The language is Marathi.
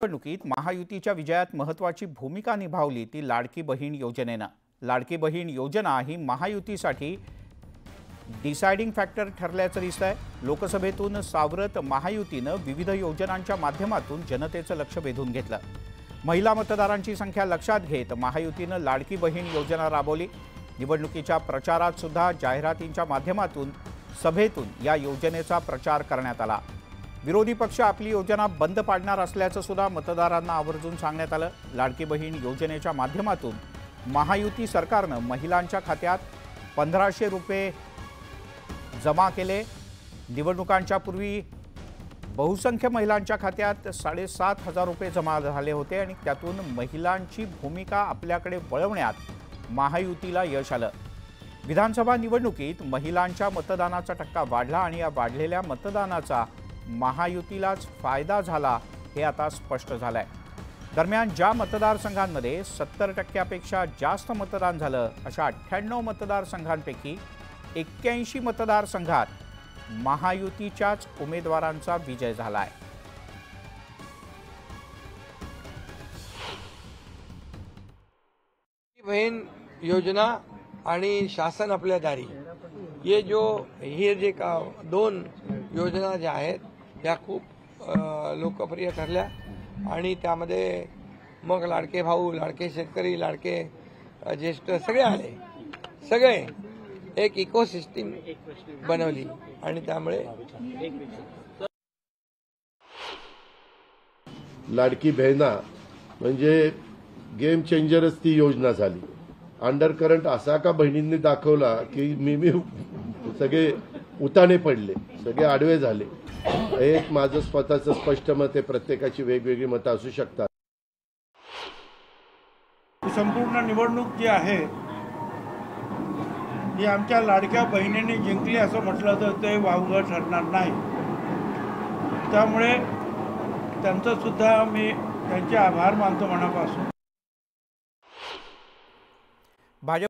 निवडणुकीत महायुतीच्या विजयात महत्त्वाची भूमिका निभावली ती लाडकी बहीण योजनेनं। लाडकी बहीण योजना ही महायुतीसाठी डिसाइडिंग फॅक्टर ठरल्याचं दिसतंय। लोकसभेतून सावरत महायुतीनं विविध योजनांच्या माध्यमातून जनतेचं लक्ष वेधून घेतलं। महिला मतदारांची संख्या लक्षात घेत महायुतीनं लाडकी बहीण योजना राबवली। निवडणुकीच्या प्रचारात सुद्धा जाहिरातींच्या माध्यमातून सभेतून या योजनेचा प्रचार करण्यात आला। विरोधी पक्ष आपली योजना बंद पाडणार असल्याचं सुद्धा मतदारांना आवर्जून सांगण्यात आलं। लाडकी बहीण योजनेच्या माध्यमातून महायुती सरकारनं महिलांच्या खात्यात 1500 रुपये जमा केले। निवडणुकांच्या पूर्वी बहुसंख्य महिलांच्या खात्यात 7500 रुपये जमा झाले होते आणि त्यातून महिलांची भूमिका आपल्याकडे वळवण्यात महायुतीला यश आलं। विधानसभा निवडणुकीत महिलांच्या मतदानाचा टक्का वाढला आणि या वाढलेल्या मतदानाचा महायुतीलाच फायदा झाला हे आता स्पष्ट झालंय। दरम्यान ज्या मतदारसंघांमध्ये 70% जास्त मतदान झालं अशा 98 मतदारसंघांपैकी 81 मतदारसंघात महायुतीच्याच उमेदवारांचा विजय झालाय। बहन योजना आणि शासन आपल्या दारी हे जे का दोन योजना ज्या आहेत त्या खूप लोकप्रिय ठरल्या आणि त्यामध्ये मग लाडके भाऊ, लाडके शेतकरी, लाडके ज्येष्ठ सगळे आले, सगळे एक इकोसिस्टम बनवली आणि त्यामुळे लाडकी बहिणा म्हणजे गेम चेंजरच ती योजना झाली। अंडर करंट असा का बहिणींनी दाखवला की मी सगळे उताने पडले, सगळे आडवे झाले। एक माझं स्वतःचं स्पष्ट मत आहे, प्रत्येकाची वेगवेगळी मतं असू शकतात। संपूर्ण निवडणूक जी आहे ही आमच्या लाडक्या बहिणींनी जिंकली असं म्हटलं तर ते वावगं ठरणार नाही। त्यामुळे त्यांचं सुद्धा मी त्यांचे आभार मानतो मनापासून।